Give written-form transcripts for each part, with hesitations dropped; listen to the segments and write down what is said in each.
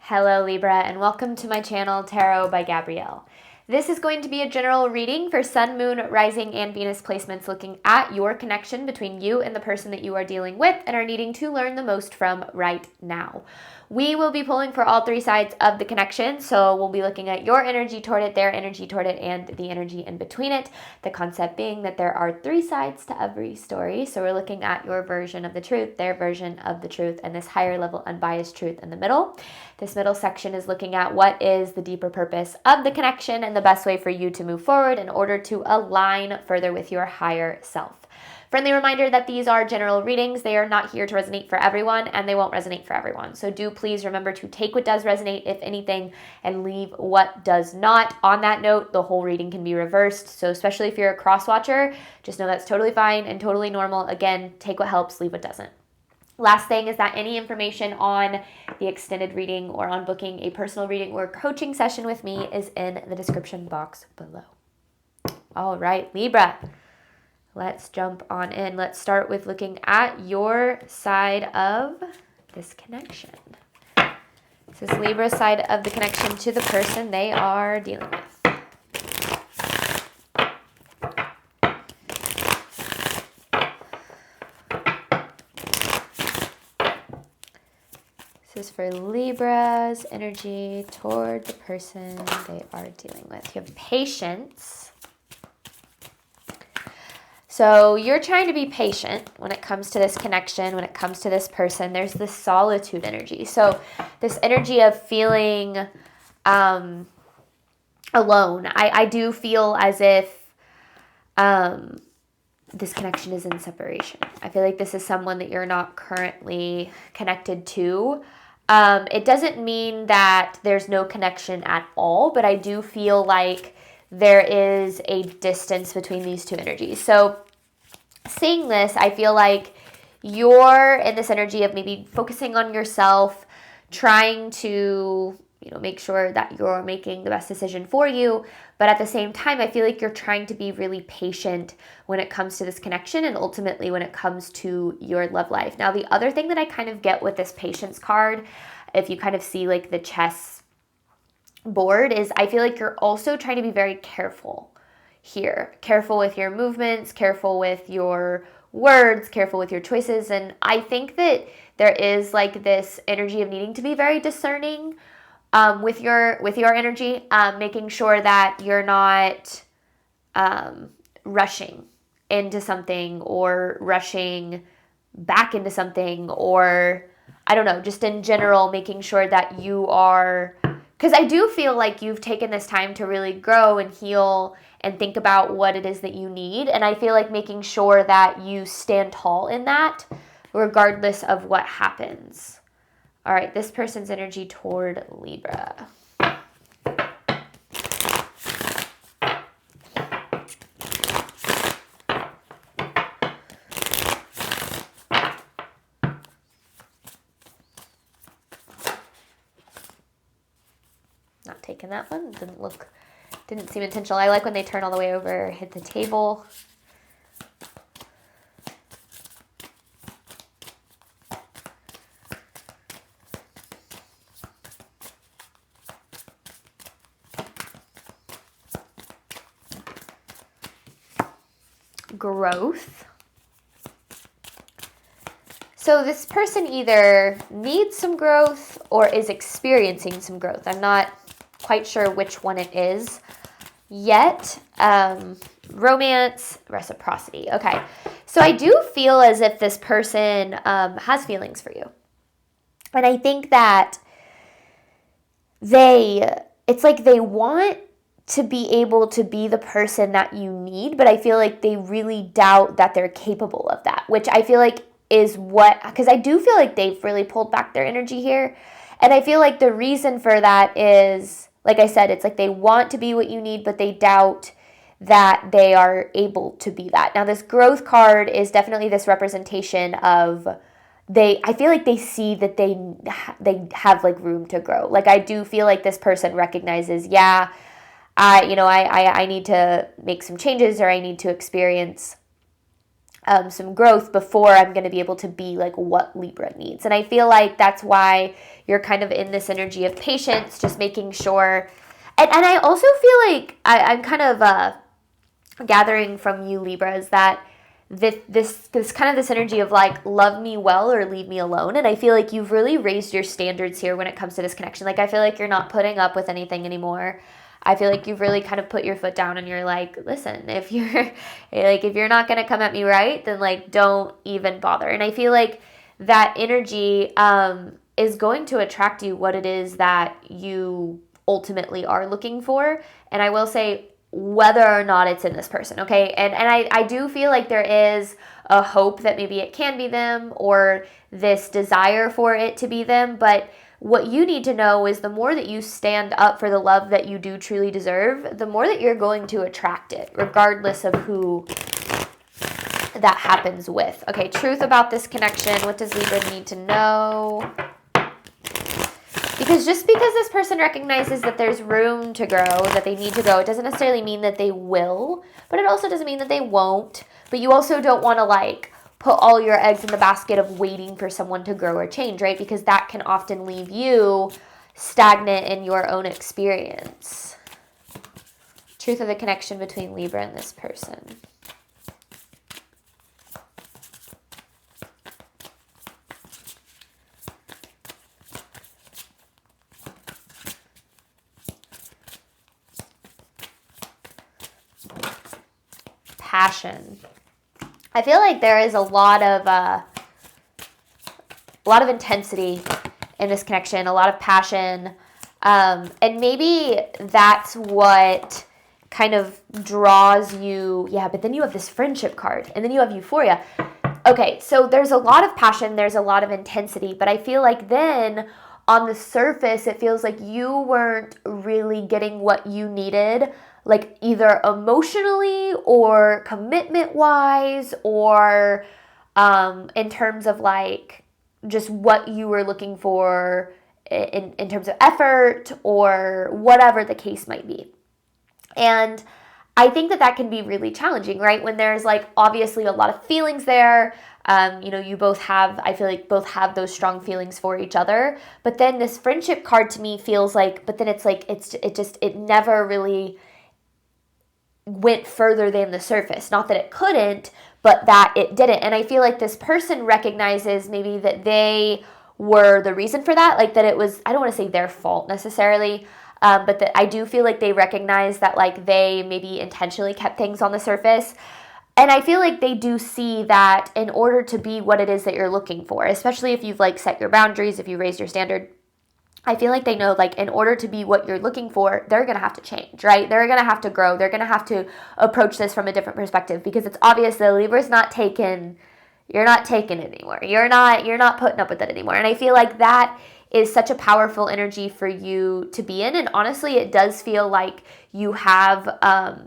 Hello Libra, and welcome to my channel Tarot by Gabrielle. This is going to be a general reading for Sun, Moon, Rising, and Venus placements looking at your connection between you and the person that you are dealing with and are needing to learn the most from right now. We will be pulling for all three sides of the connection, so we'll be looking at your energy toward it, their energy toward it, and the energy in between it. The concept being that there are three sides to every story, so we're looking at your version of the truth, their version of the truth, and this higher level unbiased truth in the middle. This middle section is looking at what is the deeper purpose of the connection and the best way for you to move forward in order to align further with your higher self. Friendly reminder that these are general readings. They are not here to resonate for everyone, and they won't resonate for everyone. So do please remember to take what does resonate, if anything, and leave what does not. On that note, the whole reading can be reversed. So especially if you're a cross watcher, just know that's totally fine and totally normal. Again, take what helps, leave what doesn't. Last thing is that any information on the extended reading or on booking a personal reading or coaching session with me is in the description box below. All right, Libra. Let's jump on in. Let's start with looking at your side of this connection. This is Libra's side of the connection to the person they are dealing with. This is for Libra's energy toward the person they are dealing with. You have patience. So you're trying to be patient when it comes to this connection, when it comes to this person. There's this solitude energy. So this energy of feeling alone. I do feel as if this connection is in separation. I feel like this is someone that you're not currently connected to. It doesn't mean that there's no connection at all, but I do feel like there is a distance between these two energies. So seeing this, I feel like you're in this energy of maybe focusing on yourself, trying to, make sure that you're making the best decision for you. But at the same time, I feel like you're trying to be really patient when it comes to this connection and ultimately when it comes to your love life. Now, the other thing that I kind of get with this patience card, if you kind of see like the chess board, is I feel like you're also trying to be very careful here. Careful with your movements, careful with your words, careful with your choices. And I think that there is like this energy of needing to be very discerning with your energy, making sure that you're not rushing into something or rushing back into something, or I don't know, just in general, making sure that you are, because I do feel like you've taken this time to really grow and heal and think about what it is that you need. And I feel like making sure that you stand tall in that regardless of what happens. All right, this person's energy toward Libra. Not taking that one. Didn't seem intentional. I like when they turn all the way over, hit the table. Growth. So this person either needs some growth or is experiencing some growth. I'm not quite sure which one it is yet. Romance, reciprocity. Okay. So I do feel as if this person has feelings for you. And I think that it's like they want to be able to be the person that you need, but I feel like they really doubt that they're capable of that, which I feel like is because I do feel like they've really pulled back their energy here. And I feel like the reason for that is, like I said, it's like they want to be what you need, but they doubt that they are able to be that. Now, this growth card is definitely this representation of I feel like they see that they have like room to grow. Like I do feel like this person recognizes, I need to make some changes, or I need to experience some growth before I'm going to be able to be like what Libra needs. And I feel like that's why you're kind of in this energy of patience, just making sure. And I also feel like I'm kind of gathering from you, Libras, that this kind of this energy of like, love me well or leave me alone. And I feel like you've really raised your standards here when it comes to this connection. Like, I feel like you're not putting up with anything anymore. I feel like you've really kind of put your foot down and you're like, listen, if you're not going to come at me right, then like, don't even bother. And I feel like that energy is going to attract you what it is that you ultimately are looking for. And I will say, whether or not it's in this person, okay? And I do feel like there is a hope that maybe it can be them, or this desire for it to be them, but what you need to know is the more that you stand up for the love that you do truly deserve, the more that you're going to attract it, regardless of who that happens with. Okay, truth about this connection. What does Libra need to know? Because just because this person recognizes that there's room to grow, that they need to grow, it doesn't necessarily mean that they will, but it also doesn't mean that they won't. But you also don't want to like put all your eggs in the basket of waiting for someone to grow or change, right? Because that can often leave you stagnant in your own experience. Truth of the connection between Libra and this person. Passion. I feel like there is a lot of intensity in this connection, a lot of passion, and maybe that's what kind of draws you. Yeah, but then you have this friendship card, and then you have euphoria. Okay, so there's a lot of passion, there's a lot of intensity, but I feel like then on the surface, it feels like you weren't really getting what you needed, like either emotionally or commitment wise, or in terms of like just what you were looking for in terms of effort or whatever the case might be. And I think that can be really challenging, right? When there's like obviously a lot of feelings there. You both have, I feel like both have those strong feelings for each other. But then this friendship card to me feels like, but then it's like, it never really went further than the surface. Not that it couldn't, but that it didn't. And I feel like this person recognizes maybe that they were the reason for that. Like that it was, I don't want to say their fault necessarily, but that I do feel like they recognize that like they maybe intentionally kept things on the surface. And I feel like they do see that in order to be what it is that you're looking for, especially if you've like set your boundaries, if you raise your standard, I feel like they know like in order to be what you're looking for, they're going to have to change, right? They're going to have to grow. They're going to have to approach this from a different perspective, because it's obvious that Libra's you're not taking it anymore. You're not putting up with it anymore. And I feel like that is such a powerful energy for you to be in. And honestly, it does feel like you have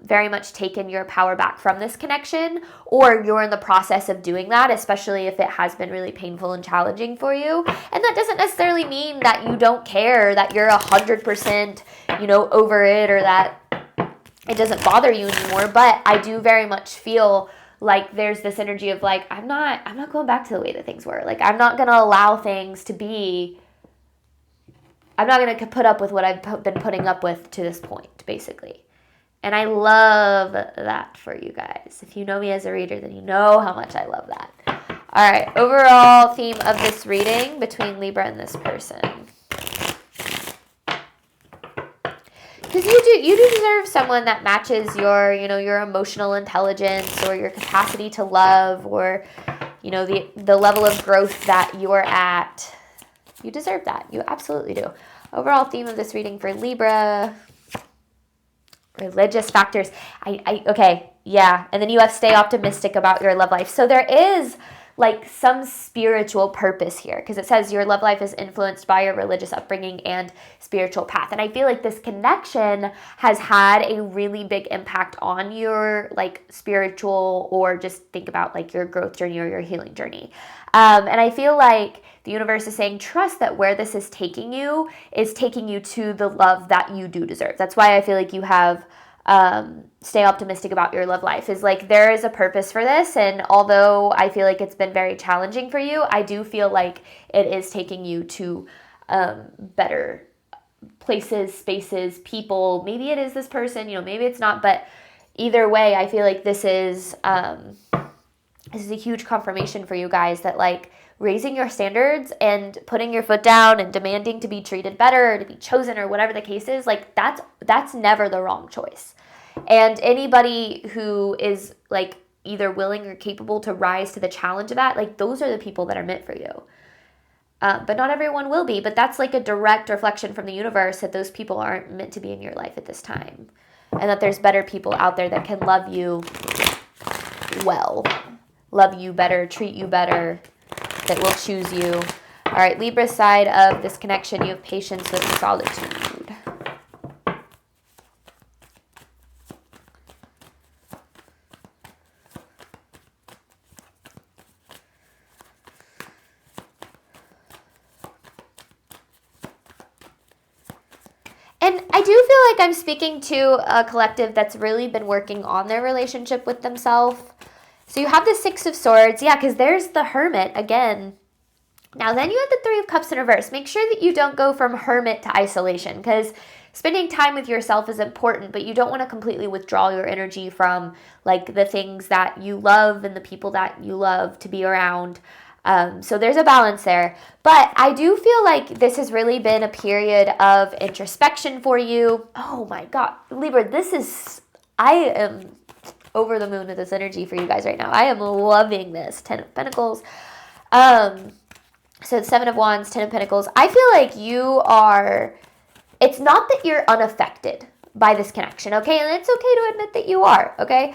very much taken your power back from this connection, or you're in the process of doing that, especially if it has been really painful and challenging for you. And that doesn't necessarily mean that you don't care, that you're 100%, over it, or that it doesn't bother you anymore. But I do very much feel like there's this energy of like, I'm not going back to the way that things were. Like, I'm not going to allow things to be, I'm not going to put up with what I've been putting up with to this point, basically. And I love that for you guys. If you know me as a reader, then you know how much I love that. All right, overall theme of this reading between Libra and this person. Because you do deserve someone that matches your, your emotional intelligence, or your capacity to love, or, the level of growth that you're at. You deserve that. You absolutely do. Overall theme of this reading for Libra, religious factors. Okay, yeah. And then you have stay optimistic about your love life. So there is like some spiritual purpose here, because it says your love life is influenced by your religious upbringing and spiritual path. And I feel like this connection has had a really big impact on your like spiritual, or just think about like your growth journey or your healing journey. And I feel like the universe is saying, trust that where this is taking you to the love that you do deserve. That's why I feel like you have stay optimistic about your love life, is like there is a purpose for this. And although I feel like it's been very challenging for you, I do feel like it is taking you to better places, spaces, people. Maybe it is this person, maybe it's not, but either way, I feel like this is a huge confirmation for you guys that like raising your standards and putting your foot down and demanding to be treated better or to be chosen or whatever the case is, like that's never the wrong choice. And anybody who is like either willing or capable to rise to the challenge of that, like those are the people that are meant for you. But not everyone will be, but that's like a direct reflection from the universe that those people aren't meant to be in your life at this time. And that there's better people out there that can love you well, love you better, treat you better, that will choose you. All right, Libra side of this connection, you have patience with solitude. And I do feel like I'm speaking to a collective that's really been working on their relationship with themselves. So you have the Six of Swords. Yeah, because there's the Hermit again. Now then you have the Three of Cups in reverse. Make sure that you don't go from hermit to isolation, because spending time with yourself is important, but you don't want to completely withdraw your energy from like the things that you love and the people that you love to be around. So there's a balance there. But I do feel like this has really been a period of introspection for you. Oh my God, Libra, I am over the moon with this energy for you guys right now. I am loving this. 10 of Pentacles. So it's 7 of Wands, 10 of Pentacles. I feel like it's not that you're unaffected by this connection, okay? And it's okay to admit that you are, okay?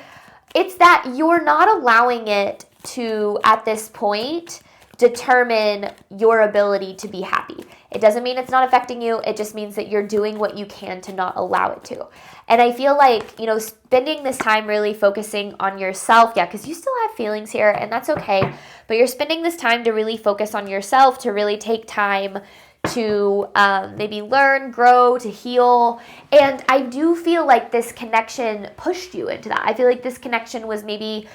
It's that you're not allowing it to, at this point, determine your ability to be happy. It doesn't mean it's not affecting you. It just means that you're doing what you can to not allow it to. And I feel like, spending this time really focusing on yourself, yeah, because you still have feelings here, and that's okay, but you're spending this time to really focus on yourself, to really take time to maybe learn, grow, to heal. And I do feel like this connection pushed you into that. I feel like this connection was maybe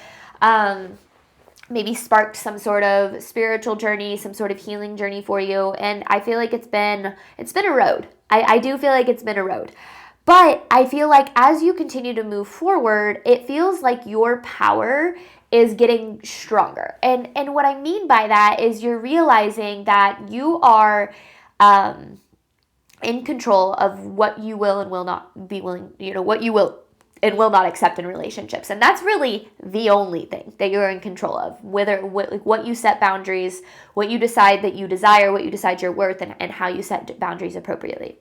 sparked some sort of spiritual journey, some sort of healing journey for you. And I feel like it's been a road. I do feel like it's been a road. But I feel like as you continue to move forward, it feels like your power is getting stronger. And what I mean by that is you're realizing that you are in control of what you will and will not be willing, what you will and will not accept in relationships. And that's really the only thing that you're in control of, what you set boundaries, what you decide that you desire, what you decide you're worth, and how you set boundaries appropriately.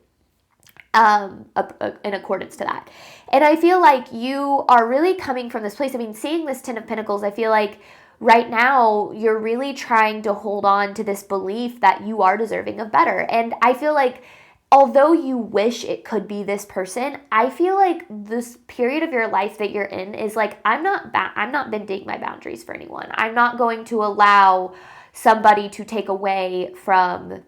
In accordance to that. And I feel like you are really coming from this place. I mean, seeing this 10 of Pentacles, I feel like right now you're really trying to hold on to this belief that you are deserving of better. And I feel like although you wish it could be this person, I feel like this period of your life that you're in is like, I'm not bending my boundaries for anyone. I'm not going to allow somebody to take away from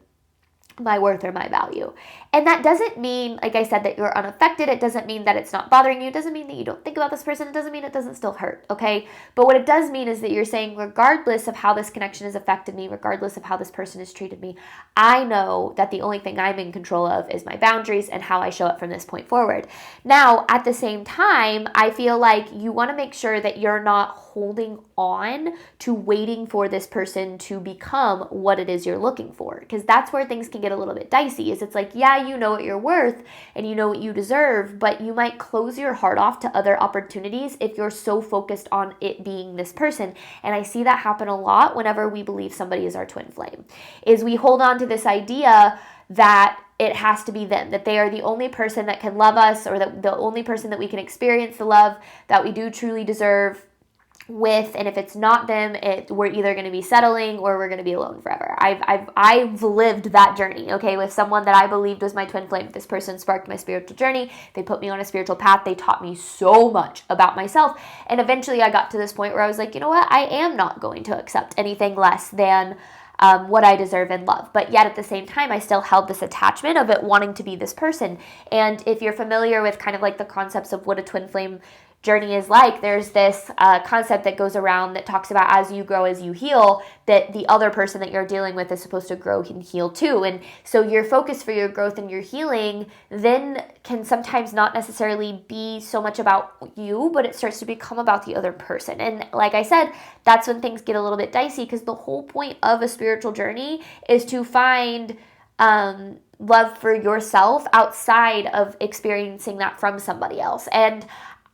my worth or my value. And that doesn't mean, like I said, that you're unaffected. It doesn't mean that it's not bothering you. It doesn't mean that you don't think about this person. It doesn't mean it doesn't still hurt, okay? But what it does mean is that you're saying, regardless of how this connection has affected me, regardless of how this person has treated me, I know that the only thing I'm in control of is my boundaries and how I show up from this point forward. Now, at the same time, I feel like you want to make sure that you're not holding on to waiting for this person to become what it is you're looking for, because that's where things can get a little bit dicey. Is it's like, yeah, you know what you're worth and you know what you deserve, but you might close your heart off to other opportunities if you're so focused on it being this person. And I see that happen a lot whenever we believe somebody is our twin flame, is we hold on to this idea that it has to be them, that they are the only person that can love us, or that the only person that we can experience the love that we do truly deserve with. And if it's not them, we're either going to be settling or we're going to be alone forever. I've lived that journey, okay, with someone that I believed was my twin flame. This person sparked my spiritual journey. They put me on a spiritual path. They taught me so much about myself. And eventually I got to this point where I was like, you know what? I am not going to accept anything less than what I deserve in love. But yet at the same time, I still held this attachment of it wanting to be this person. And if you're familiar with kind of like the concepts of what a twin flame journey is like, there's this concept that goes around that talks about as you grow, as you heal, that the other person that you're dealing with is supposed to grow and heal too. And so your focus for your growth and your healing then can sometimes not necessarily be so much about you, but it starts to become about the other person. And like I said, that's when things get a little bit dicey, because the whole point of a spiritual journey is to find love for yourself outside of experiencing that from somebody else. And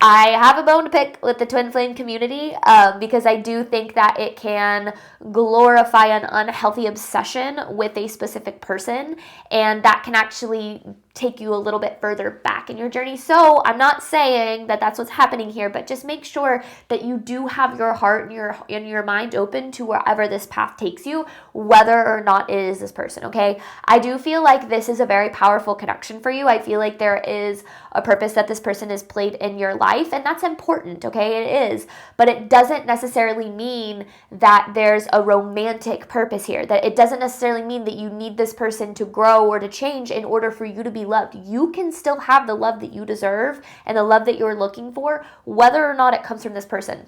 I have a bone to pick with the twin flame community because I do think that it can glorify an unhealthy obsession with a specific person, and that can actually take you a little bit further back in your journey. So I'm not saying that that's what's happening here, but just make sure that you do have your heart and your mind open to wherever this path takes you, whether or not it is this person, okay? I do feel like this is a very powerful connection for you. I feel like there is a purpose that this person has played in your life, and that's important, okay? It is, but it doesn't necessarily mean that there's a romantic purpose here, that it doesn't necessarily mean that you need this person to grow or to change in order for you to be loved. You can still have the love that you deserve and the love that you're looking for, whether or not it comes from this person.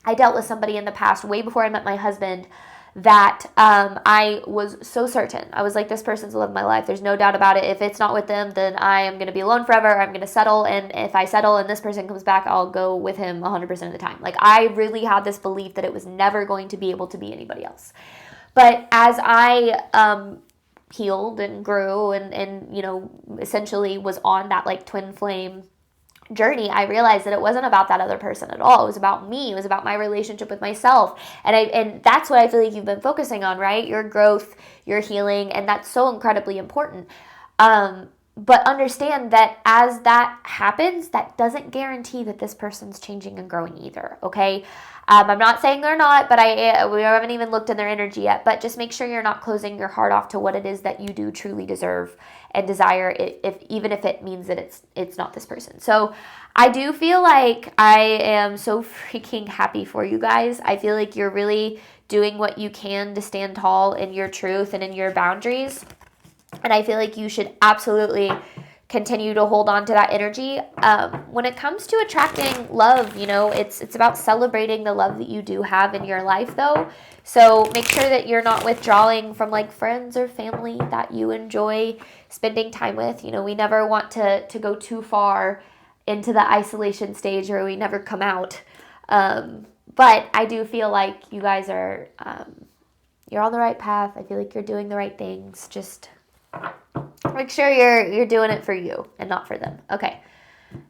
I dealt with somebody in the past, way before I met my husband, that I was so certain. I was like, this person's the love of my life. There's no doubt about it. If it's not with them, then I am going to be alone forever. I'm going to settle. And if I settle and this person comes back, I'll go with him 100% of the time. Like, I really had this belief that it was never going to be able to be anybody else. But as I healed and grew and you know, essentially was on that like twin flame journey, I realized that it wasn't about that other person at all. It was about me. It was about my relationship with myself. And that's what I feel like you've been focusing on, right? Your growth, your healing, and that's so incredibly important. But understand that as that happens, that doesn't guarantee that this person's changing and growing either, okay? I'm not saying they're not, but we haven't even looked in their energy yet. But just make sure you're not closing your heart off to what it is that you do truly deserve and desire, even if it means that it's not this person. So I do feel like I am so freaking happy for you guys. I feel like you're really doing what you can to stand tall in your truth and in your boundaries. And I feel like you should absolutely continue to hold on to that energy. When it comes to attracting love, you know, it's about celebrating the love that you do have in your life, though. So make sure that you're not withdrawing from like friends or family that you enjoy spending time with. You know, we never want to go too far into the isolation stage where we never come out. But I do feel like you guys are, you're on the right path. I feel like you're doing the right things. Just make sure you're doing it for you and not for them. Okay.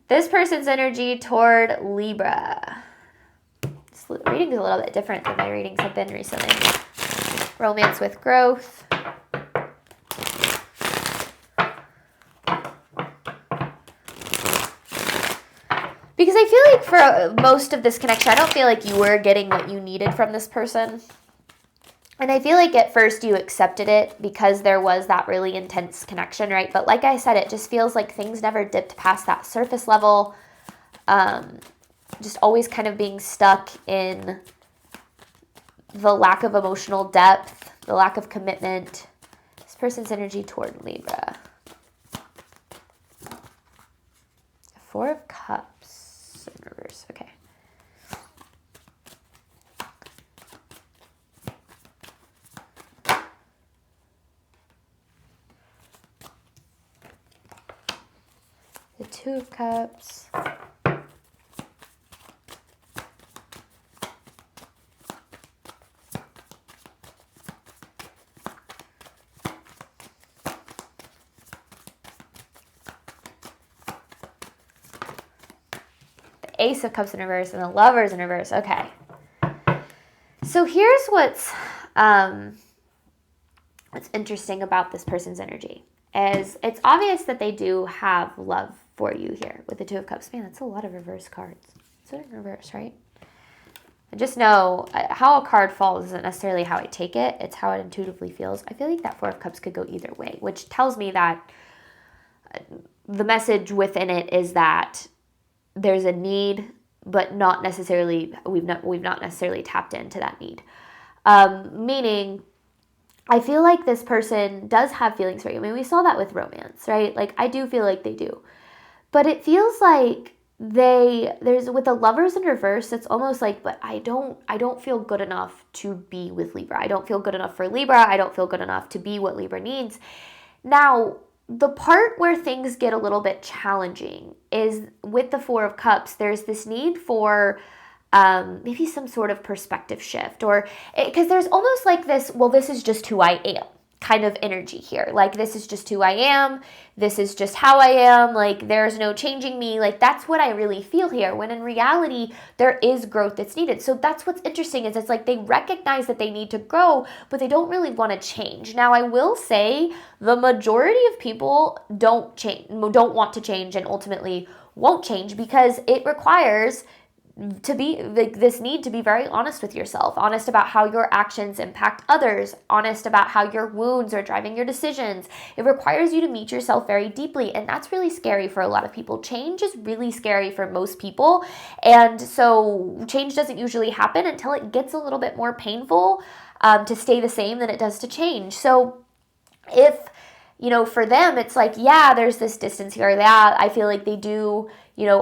This person's energy toward Libra. This reading is a little bit different than my readings have been recently. Romance with growth. Because I feel like for most of this connection, I don't feel like you were getting what you needed from this person. And I feel like at first you accepted it because there was that really intense connection, right? But like I said, it just feels like things never dipped past that surface level. Just always kind of being stuck in the lack of emotional depth, the lack of commitment. This person's energy toward Libra. Four of Cups in reverse. Okay. The Two of Cups. The Ace of Cups in reverse and the Lovers in reverse. Okay. So here's what's interesting about this person's energy. Is it's obvious that they do have love for you here with the Two of Cups. Man, that's a lot of reverse cards. It's in reverse, right? And just know how a card falls isn't necessarily how I take it. It's how it intuitively feels. I feel like that Four of Cups could go either way, which tells me that the message within it is that there's a need, but not necessarily, we've not necessarily tapped into that need. Meaning I feel like this person does have feelings for you. I mean, we saw that with romance, right? Like, I do feel like they do. But it feels like there's with the Lovers in reverse, it's almost like, but I don't feel good enough to be with Libra. I don't feel good enough for Libra. I don't feel good enough to be what Libra needs. Now, the part where things get a little bit challenging is with the Four of Cups, there's this need for maybe some sort of perspective shift, or because there's almost like this, well, this is just who I am kind of energy here. Like, this is just who I am. This is just how I am. Like, there's no changing me. Like, that's what I really feel here. When in reality, there is growth that's needed. So that's what's interesting is it's like they recognize that they need to grow, but they don't really want to change. Now, I will say the majority of people don't want to change, and ultimately won't change because it requires to be like this need to be very honest with yourself, honest about how your actions impact others, honest about how your wounds are driving your decisions. It requires you to meet yourself very deeply, and that's really scary for a lot of people. Change is really scary for most people, and so change doesn't usually happen until it gets a little bit more painful to stay the same than it does to change. So if for them, it's like, yeah, there's this distance here or that. I feel like they do,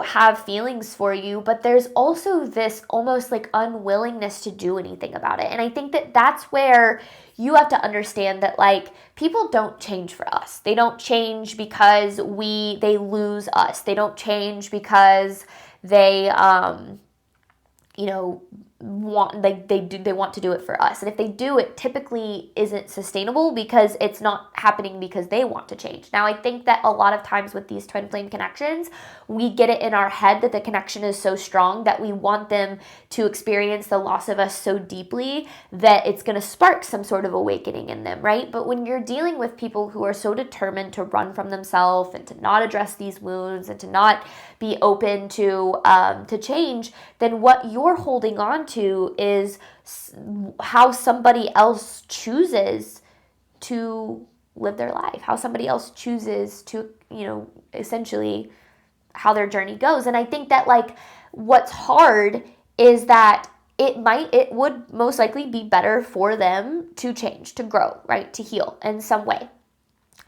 have feelings for you, but there's also this almost like unwillingness to do anything about it. And I think that that's where you have to understand that, like, people don't change for us. They don't change because they lose us. They don't change because they, they want to do it for us. And if they do, it typically isn't sustainable because it's not happening because they want to change. Now, I think that a lot of times with these twin flame connections, we get it in our head that the connection is so strong that we want them to experience the loss of us so deeply that it's going to spark some sort of awakening in them, right? But when you're dealing with people who are so determined to run from themselves and to not address these wounds and to not be open to change, then what you're holding on to is how somebody else chooses to live their life, how somebody else chooses to, essentially how their journey goes. And I think that, like, what's hard is that it would most likely be better for them to change, to grow, right? To heal in some way.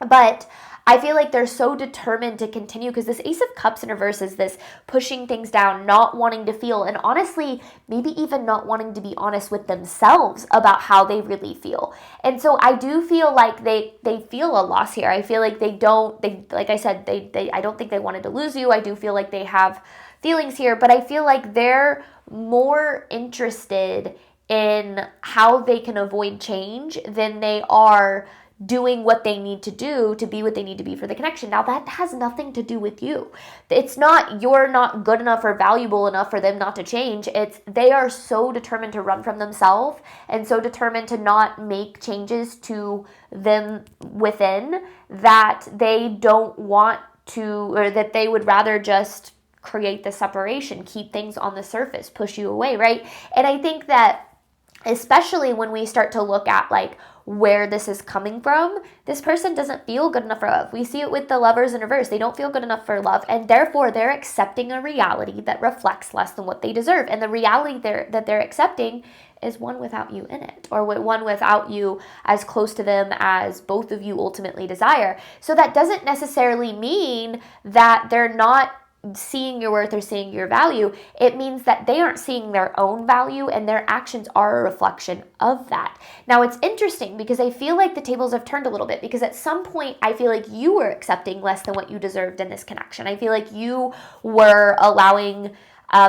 But I feel like they're so determined to continue because this Ace of Cups in reverse is this pushing things down, not wanting to feel, and honestly, maybe even not wanting to be honest with themselves about how they really feel. And so I do feel like they feel a loss here. I feel like like I said, I don't think they wanted to lose you. I do feel like they have feelings here, but I feel like they're more interested in how they can avoid change than they are doing what they need to do to be what they need to be for the connection. Now, that has nothing to do with you. It's not you're not good enough or valuable enough for them not to change. It's they are so determined to run from themselves and so determined to not make changes to them within that they don't want to, or that they would rather just create the separation, keep things on the surface, push you away, right? And I think that especially when we start to look at, like, where this is coming from, this person doesn't feel good enough for love. We see it with the Lovers in reverse. They don't feel good enough for love, and therefore they're accepting a reality that reflects less than what they deserve. And the reality that they're accepting is one without you in it, or one without you as close to them as both of you ultimately desire. So that doesn't necessarily mean that they're not seeing your worth or seeing your value. It means that they aren't seeing their own value, and their actions are a reflection of that. Now, it's interesting because I feel like the tables have turned a little bit, because at some point I feel like you were accepting less than what you deserved in this connection. I feel like you were allowing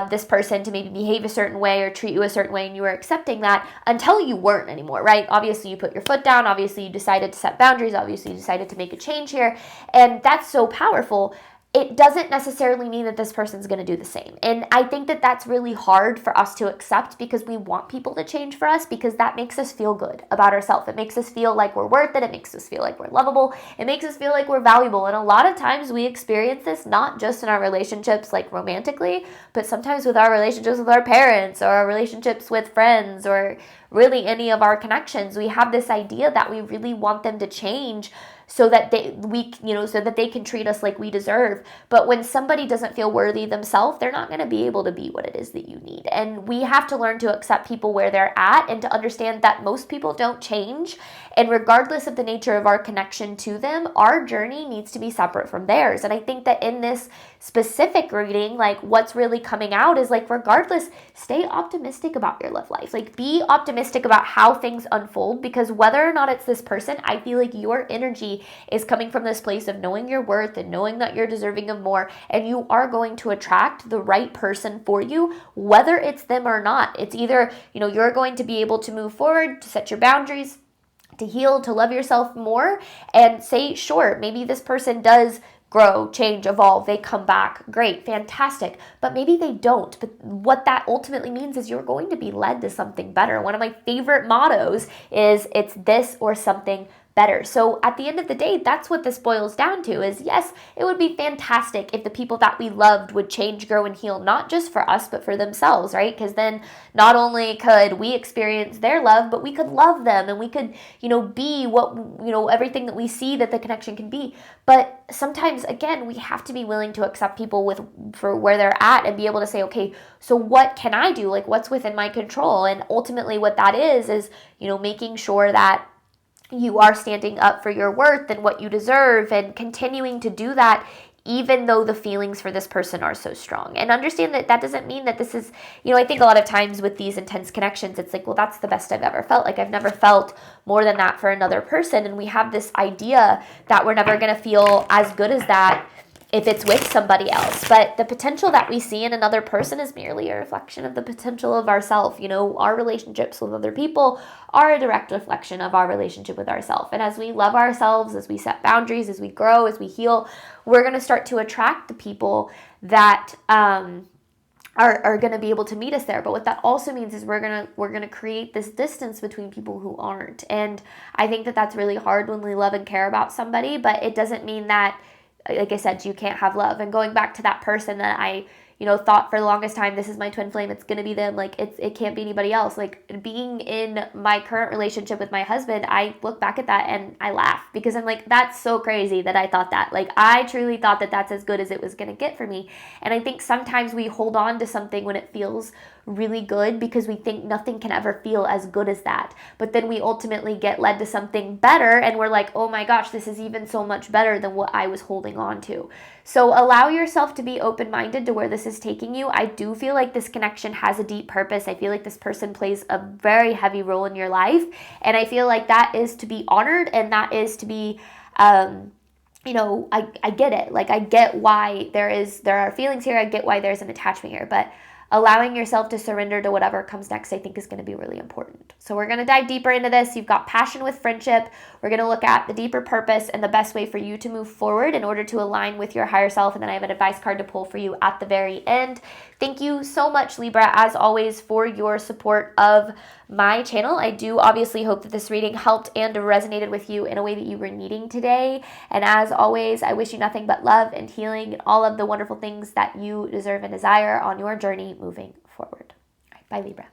this person to maybe behave a certain way or treat you a certain way, and you were accepting that until you weren't anymore, right? Obviously, you put your foot down. Obviously, you decided to set boundaries. Obviously, you decided to make a change here, and that's so powerful. It doesn't necessarily mean that this person's going to do the same. And I think that that's really hard for us to accept, because we want people to change for us, because that makes us feel good about ourselves. It makes us feel like we're worth it. It makes us feel like we're lovable. It makes us feel like we're valuable. And a lot of times we experience this not just in our relationships, like romantically, but sometimes with our relationships with our parents, or our relationships with friends, or really any of our connections. We have this idea that we really want them to change so that so that they can treat us like we deserve. But when somebody doesn't feel worthy themselves, they're not going to be able to be what it is that you need. And we have to learn to accept people where they're at and to understand that most people don't change. And regardless of the nature of our connection to them, our journey needs to be separate from theirs. And I think that in this specific reading, like what's really coming out is like, regardless, stay optimistic about your love life. Like be optimistic about how things unfold, because whether or not it's this person, I feel like your energy is coming from this place of knowing your worth and knowing that you're deserving of more, and you are going to attract the right person for you, whether it's them or not. It's either, you're going to be able to move forward, to set your boundaries, to heal, to love yourself more, and say, sure, maybe this person does grow, change, evolve, they come back, great, fantastic, but maybe they don't. But what that ultimately means is you're going to be led to something better. One of my favorite mottos is, it's this or something better. So at the end of the day, that's what this boils down to is, yes, it would be fantastic if the people that we loved would change, grow, and heal, not just for us, but for themselves, right? Because then not only could we experience their love, but we could love them, and we could, be what, everything that we see that the connection can be. But sometimes, again, we have to be willing to accept people for where they're at and be able to say, okay, so what can I do? Like, what's within my control? And ultimately what that is, making sure that you are standing up for your worth and what you deserve, and continuing to do that even though the feelings for this person are so strong. And understand that that doesn't mean that this is, I think a lot of times with these intense connections, it's like, well, that's the best I've ever felt. Like, I've never felt more than that for another person. And we have this idea that we're never going to feel as good as that if it's with somebody else. But the potential that we see in another person is merely a reflection of the potential of ourselves. Our relationships with other people are a direct reflection of our relationship with ourselves. And as we love ourselves, as we set boundaries, as we grow, as we heal, we're going to start to attract the people that are going to be able to meet us there. But what that also means is we're going to create this distance between people who aren't. And I think that that's really hard when we love and care about somebody, but it doesn't mean that, like I said, you can't have love. And going back to that person that I, thought for the longest time, this is my twin flame, it's going to be them, like it can't be anybody else. Like, being in my current relationship with my husband, I look back at that and I laugh, because I'm like, that's so crazy that I thought that. Like, I truly thought that that's as good as it was going to get for me. And I think sometimes we hold on to something when it feels really good because we think nothing can ever feel as good as that. But then we ultimately get led to something better and we're like, oh my gosh, this is even so much better than what I was holding on to. So allow yourself to be open-minded to where this is taking you. I do feel like this connection has a deep purpose. I feel like this person plays a very heavy role in your life. And I feel like that is to be honored, and that is to be, I get it. Like, I get why there are feelings here. I get why there's an attachment here. But allowing yourself to surrender to whatever comes next, I think, is going to be really important. So we're going to dive deeper into this. You've got passion with friendship. We're going to look at the deeper purpose and the best way for you to move forward in order to align with your higher self. And then I have an advice card to pull for you at the very end. Thank you so much, Libra, as always, for your support of my channel. I do obviously hope that this reading helped and resonated with you in a way that you were needing today. And as always, I wish you nothing but love and healing and all of the wonderful things that you deserve and desire on your journey moving forward. All right, bye, Libra.